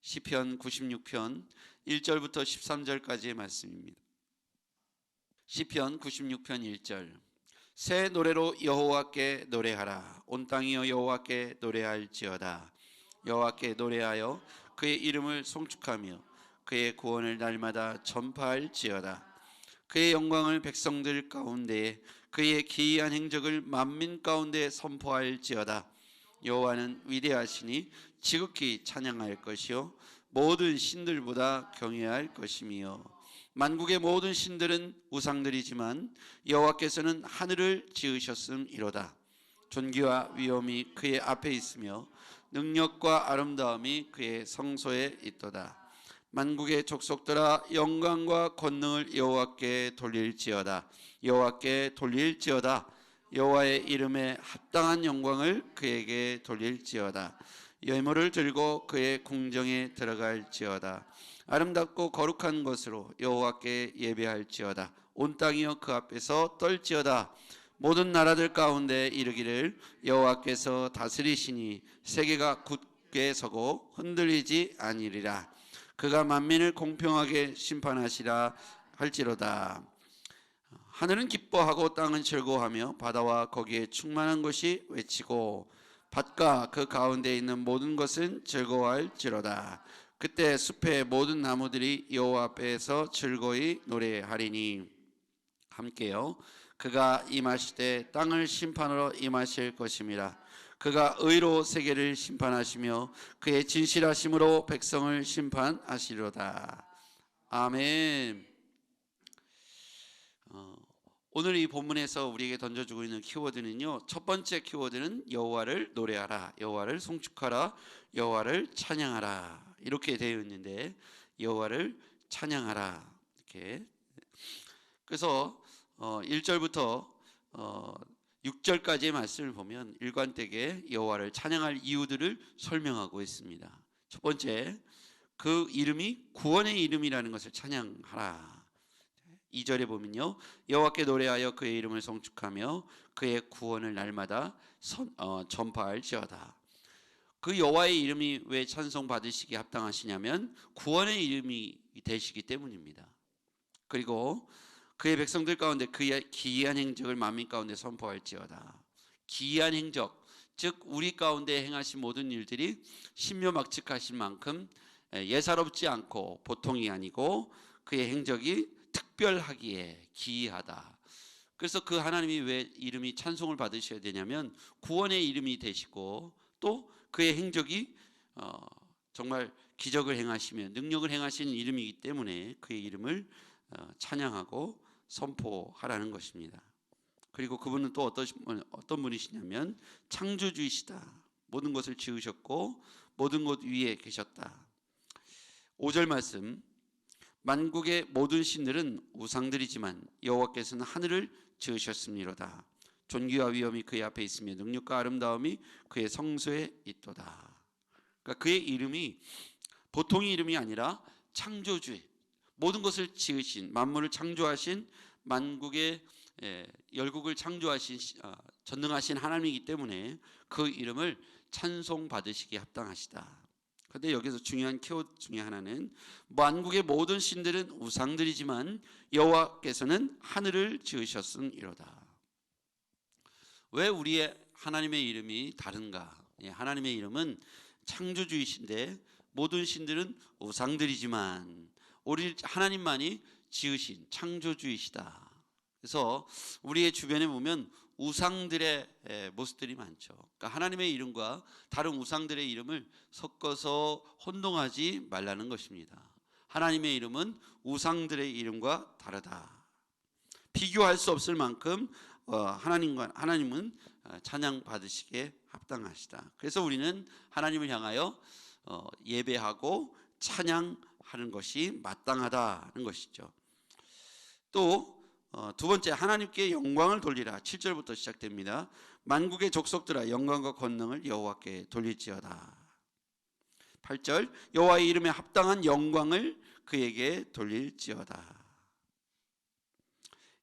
시편 96편 1절부터 13절까지의 말씀입니다. 시편 96편 1절. 새 노래로 여호와께 노래하라. 온 땅이여 여호와께 노래할지어다. 여호와께 노래하여 그의 이름을 송축하며 그의 구원을 날마다 전파할지어다. 그의 영광을 백성들 가운데에, 그의 기이한 행적을 만민 가운데 선포할지어다. 여호와는 위대하시니 지극히 찬양할 것이요 모든 신들보다 경외할 것이며, 만국의 모든 신들은 우상들이지만 여호와께서는 하늘을 지으셨음이로다. 존귀와 위엄이 그의 앞에 있으며 능력과 아름다움이 그의 성소에 있도다. 만국의 족속들아 영광과 권능을 여호와께 돌릴지어다. 여호와께 돌릴지어다. 여호와의 이름에 합당한 영광을 그에게 돌릴지어다. 예물을 들고 그의 궁정에 들어갈지어다. 아름답고 거룩한 것으로 여호와께 예배할지어다. 온 땅이여 그 앞에서 떨지어다. 모든 나라들 가운데 이르기를 여호와께서 다스리시니 세계가 굳게 서고 흔들리지 아니리라. 그가 만민을 공평하게 심판하시라 할지로다. 하늘은 기뻐하고 땅은 즐거워하며 바다와 거기에 충만한 것이 외치고 밭과 그 가운데 있는 모든 것은 즐거워할지로다. 그때 숲의 모든 나무들이 여호와 앞에서 즐거이 노래하리니. 함께요. 그가 임하시되 땅을 심판으로 임하실 것임이라. 그가 의로 세계를 심판하시며 그의 진실하심으로 백성을 심판하시리로다. 아멘. 오늘 이 본문에서 우리에게 던져주고 있는 키워드는요, 첫 번째 키워드는 여호와를 노래하라, 여호와를 송축하라, 여호와를 찬양하라, 이렇게 되어 있는데, 여호와를 찬양하라 이렇게. 그래서 1절부터 6절까지의 말씀을 보면 일관되게 여호와를 찬양할 이유들을 설명하고 있습니다. 첫 번째, 그 이름이 구원의 이름이라는 것을 찬양하라. 2절에 보면요, 여호와께 노래하여 그의 이름을 송축하며 그의 구원을 날마다 전파할지어다. 그 여호와의 이름이 왜 찬송 받으시기에 합당하시냐면 구원의 이름이 되시기 때문입니다. 그리고 그의 백성들 가운데 그의 기이한 행적을 만민 가운데 선포할지어다. 기이한 행적, 즉 우리 가운데 행하신 모든 일들이 신묘막측하신 만큼 예사롭지 않고 보통이 아니고 그의 행적이 특별하기에 기이하다. 그래서 그 하나님이 왜 이름이 찬송을 받으셔야 되냐면 구원의 이름이 되시고 또 그의 행적이 정말 기적을 행하시며 능력을 행하시는 이름이기 때문에 그의 이름을 찬양하고 선포하라는 것입니다. 그리고 그분은 또 어떤 분이시냐면 창조주이시다. 모든 것을 지으셨고 모든 것 위에 계셨다. 5절 말씀, 만국의 모든 신들은 우상들이지만 여호와께서는 하늘을 지으셨음이로다. 존귀와 위엄이 그의 앞에 있으며 능력과 아름다움이 그의 성소에 있도다. 그러니까 그의 이름이 보통의 이름이 아니라 창조주, 모든 것을 지으신, 만물을 창조하신, 만국의 열국을 창조하신 전능하신 하나님이기 때문에 그 이름을 찬송 받으시기에 합당하시다. 그런데 여기서 중요한 키워드 중에 하나는 만국의 모든 신들은 우상들이지만 여호와께서는 하늘을 지으셨음이로다. 왜 우리의 하나님의 이름이 다른가? 하나님의 이름은 창조주이신데 모든 신들은 우상들이지만 우리 하나님만이 지으신 창조주이시다. 그래서 우리의 주변에 보면 우상들의 모습들이 많죠. 그러니까 하나님의 이름과 다른 우상들의 이름을 섞어서 혼동하지 말라는 것입니다. 하나님의 이름은 우상들의 이름과 다르다. 비교할 수 없을 만큼 하나님은 찬양 받으시기에 합당하시다. 그래서 우리는 하나님을 향하여 예배하고 찬양하는 것이 마땅하다는 것이죠. 또 두 번째, 하나님께 영광을 돌리라. 7절부터 시작됩니다. 만국의 족속들아 영광과 권능을 여호와께 돌릴지어다. 8절, 여호와의 이름에 합당한 영광을 그에게 돌릴지어다.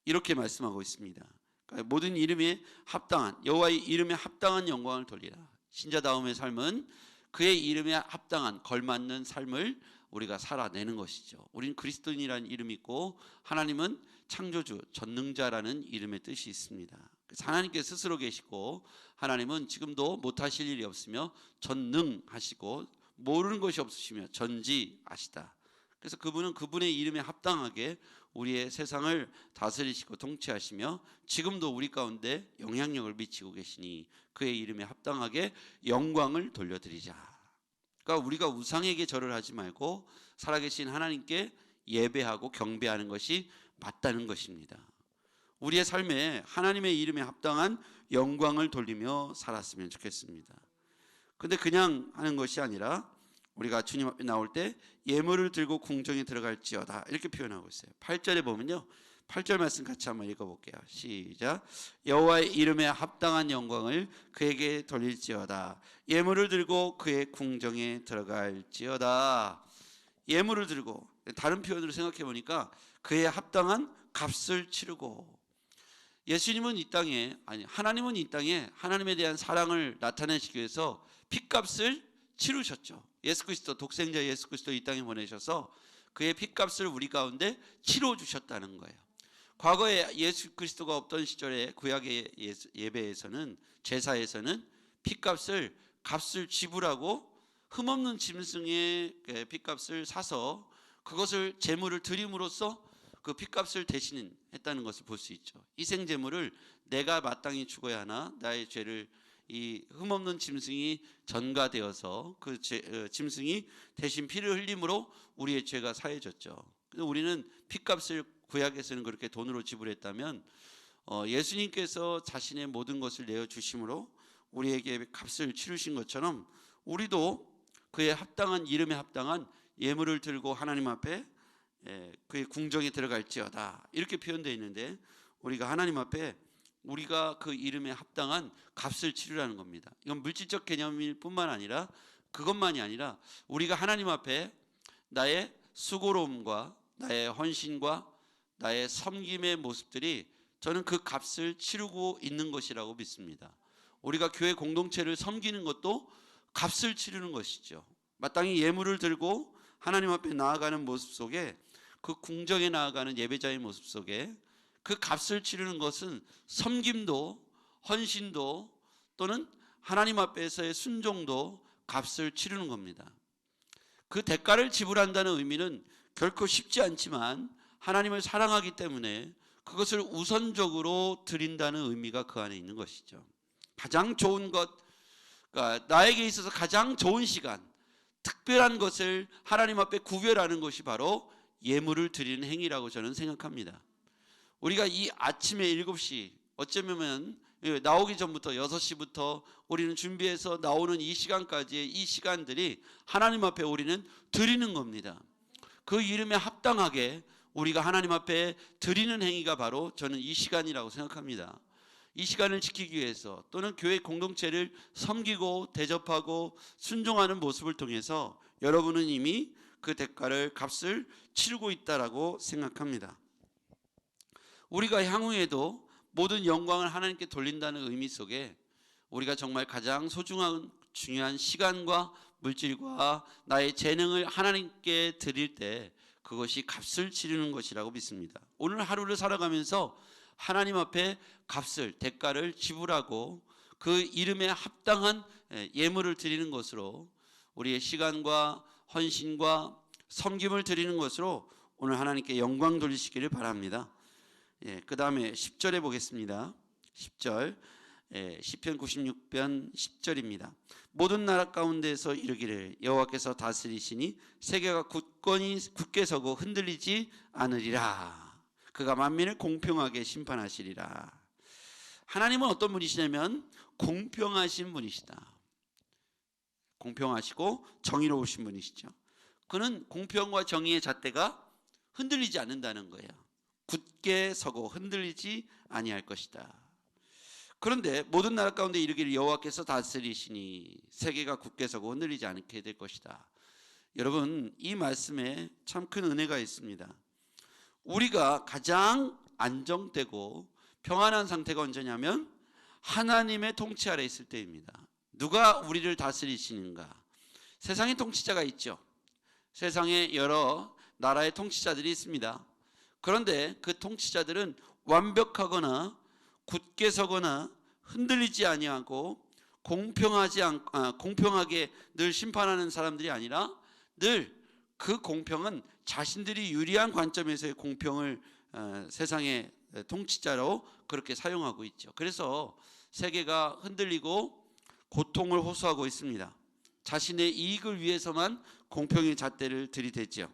이렇게 말씀하고 있습니다. 그러니까 모든 이름에 합당한, 여호와의 이름에 합당한 영광을 돌리라. 신자다움의 삶은 그의 이름에 합당한 걸맞는 삶을 우리가 살아내는 것이죠. 우리는 그리스도인이라는 이름이 있고 하나님은 창조주, 전능자라는 이름의 뜻이 있습니다. 그래서 하나님께 스스로 계시고 하나님은 지금도 못하실 일이 없으며 전능하시고 모르는 것이 없으시며 전지하시다. 그래서 그분은 그분의 이름에 합당하게 우리의 세상을 다스리시고 통치하시며 지금도 우리 가운데 영향력을 미치고 계시니 그의 이름에 합당하게 영광을 돌려드리자. 그러니까 우리가 우상에게 절을 하지 말고 살아계신 하나님께 예배하고 경배하는 것이 맞다는 것입니다. 우리의 삶에 하나님의 이름에 합당한 영광을 돌리며 살았으면 좋겠습니다. 근데 그냥 하는 것이 아니라 우리가 주님 앞에 나올 때 예물을 들고 궁정에 들어갈지어다 이렇게 표현하고 있어요. 8절에 보면요, 8절 말씀 같이 한번 읽어볼게요. 시작. 여호와의 이름에 합당한 영광을 그에게 돌릴지어다. 예물을 들고 그의 궁정에 들어갈지어다. 예물을 들고, 다른 표현으로 생각해 보니까 그에 합당한 값을 치르고, 예수님은 이 땅에, 아니 하나님은 이 땅에 하나님에 대한 사랑을 나타내시기 위해서 핏값을 치르셨죠. 예수 그리스도, 독생자 예수 그리스도 이 땅에 보내셔서 그의 핏값을 우리 가운데 치러 주셨다는 거예요. 과거에 예수 그리스도가 없던 시절에 구약의 예배에서는, 제사에서는 핏값을 지불하고 흠없는 짐승의 핏값을 사서 그것을 제물을 드림으로써 그 핏값을 대신했다는 것을 볼 수 있죠. 희생 제물을 내가 마땅히 죽어야 하나, 나의 죄를 이 흠없는 짐승이 전가되어서 그 짐승이 대신 피를 흘림으로 우리의 죄가 사해졌죠. 우리는 핏값을 구약에서는 그렇게 돈으로 지불했다면 예수님께서 자신의 모든 것을 내어주심으로 우리에게 값을 치르신 것처럼 우리도 그의 합당한 이름에 합당한 예물을 들고 하나님 앞에 그의 궁정에 들어갈지어다 이렇게 표현되어 있는데, 우리가 하나님 앞에 우리가 그 이름에 합당한 값을 치르라는 겁니다. 이건 물질적 개념일 뿐만 아니라, 그것만이 아니라 우리가 하나님 앞에 나의 수고로움과 나의 헌신과 나의 섬김의 모습들이 저는 그 값을 치르고 있는 것이라고 믿습니다. 우리가 교회 공동체를 섬기는 것도 값을 치르는 것이죠. 마땅히 예물을 들고 하나님 앞에 나아가는 모습 속에, 그 궁정에 나아가는 예배자의 모습 속에 그 값을 치르는 것은 섬김도, 헌신도, 또는 하나님 앞에서의 순종도 값을 치르는 겁니다. 그 대가를 지불한다는 의미는 결코 쉽지 않지만 하나님을 사랑하기 때문에 그것을 우선적으로 드린다는 의미가 그 안에 있는 것이죠. 가장 좋은 것, 그러니까 나에게 있어서 가장 좋은 시간, 특별한 것을 하나님 앞에 구별하는 것이 바로 예물을 드리는 행위라고 저는 생각합니다. 우리가 이 아침에 7시, 어쩌면 나오기 전부터 6시부터 우리는 준비해서 나오는 이 시간까지의 이 시간들이 하나님 앞에 우리는 드리는 겁니다. 그 이름에 합당하게 우리가 하나님 앞에 드리는 행위가 바로 저는 이 시간이라고 생각합니다. 이 시간을 지키기 위해서, 또는 교회 공동체를 섬기고 대접하고 순종하는 모습을 통해서 여러분은 이미 그 대가를, 값을 치르고 있다라고 생각합니다. 우리가 향후에도 모든 영광을 하나님께 돌린다는 의미 속에 우리가 정말 가장 소중한 중요한 시간과 물질과 나의 재능을 하나님께 드릴 때 그것이 값을 치르는 것이라고 믿습니다. 오늘 하루를 살아가면서 하나님 앞에 값을, 대가를 지불하고 그 이름에 합당한 예물을 드리는 것으로, 우리의 시간과 헌신과 섬김을 드리는 것으로 오늘 하나님께 영광 돌리시기를 바랍니다. 그 다음에 10절에 보겠습니다. 10절, 시편 96편 10절입니다. 모든 나라 가운데서 이르기를 여호와께서 다스리시니 세계가 굳게 서고 흔들리지 않으리라. 그가 만민을 공평하게 심판하시리라. 하나님은 어떤 분이시냐면 공평하신 분이시다. 공평하시고 정의로우신 분이시죠. 그는 공평과 정의의 잣대가 흔들리지 않는다는 거예요. 굳게 서고 흔들리지 아니할 것이다. 그런데 모든 나라 가운데 이르기를 여호와께서 다스리시니 세계가 굳게 서고 흔들리지 않게 될 것이다. 여러분, 이 말씀에 참 큰 은혜가 있습니다. 우리가 가장 안정되고 평안한 상태가 언제냐면 하나님의 통치 아래 있을 때입니다. 누가 우리를 다스리시는가? 세상의 통치자가 있죠. 세상에 여러 나라의 통치자들이 있습니다. 그런데 그 통치자들은 완벽하거나 굳게 서거나 흔들리지 아니하고 공평하게 늘 심판하는 사람들이 아니라 늘 그 공평은 자신들이 유리한 관점에서의 공평을 세상의 통치자로 그렇게 사용하고 있죠. 그래서 세계가 흔들리고 고통을 호소하고 있습니다. 자신의 이익을 위해서만 공평의 잣대를 들이댔죠.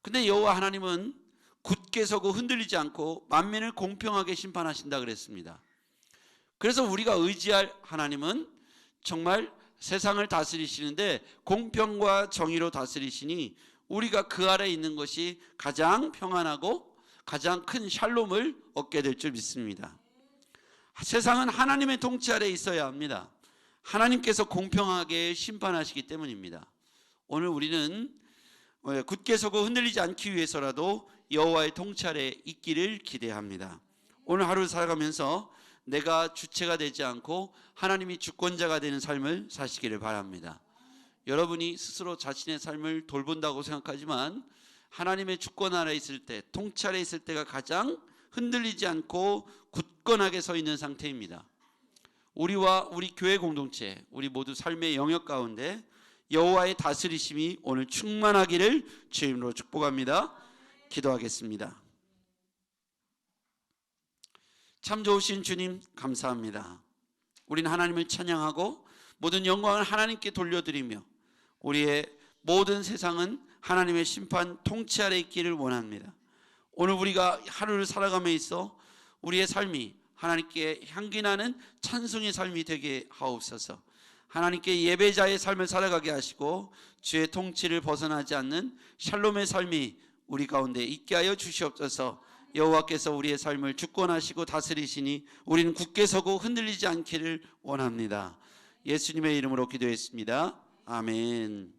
근데 여호와 하나님은 굳게 서고 흔들리지 않고 만민을 공평하게 심판하신다 그랬습니다. 그래서 우리가 의지할 하나님은 정말 세상을 다스리시는데 공평과 정의로 다스리시니 우리가 그 아래에 있는 것이 가장 평안하고 가장 큰 샬롬을 얻게 될 줄 믿습니다. 세상은 하나님의 통치 아래에 있어야 합니다. 하나님께서 공평하게 심판하시기 때문입니다. 오늘 우리는 굳게 서고 흔들리지 않기 위해서라도 여호와의 통치 아래에 있기를 기대합니다. 오늘 하루 살아가면서 내가 주체가 되지 않고 하나님이 주권자가 되는 삶을 사시기를 바랍니다. 여러분이 스스로 자신의 삶을 돌본다고 생각하지만 하나님의 주권 아래 있을 때, 통치 아래 있을 때가 가장 흔들리지 않고 굳건하게 서 있는 상태입니다. 우리와 우리 교회 공동체, 우리 모두 삶의 영역 가운데 여호와의 다스리심이 오늘 충만하기를 주의 이름으로 축복합니다. 기도하겠습니다. 참 좋으신 주님 감사합니다. 우리는 하나님을 찬양하고 모든 영광을 하나님께 돌려드리며 우리의 모든 세상은 하나님의 심판 통치 아래 있기를 원합니다. 오늘 우리가 하루를 살아감에 있어 우리의 삶이 하나님께 향기나는 찬송의 삶이 되게 하옵소서. 하나님께 예배자의 삶을 살아가게 하시고 주의 통치를 벗어나지 않는 샬롬의 삶이 우리 가운데 있게 하여 주시옵소서. 여호와께서 우리의 삶을 주권하시고 다스리시니 우리는 굳게 서고 흔들리지 않기를 원합니다. 예수님의 이름으로 기도했습니다. 아멘.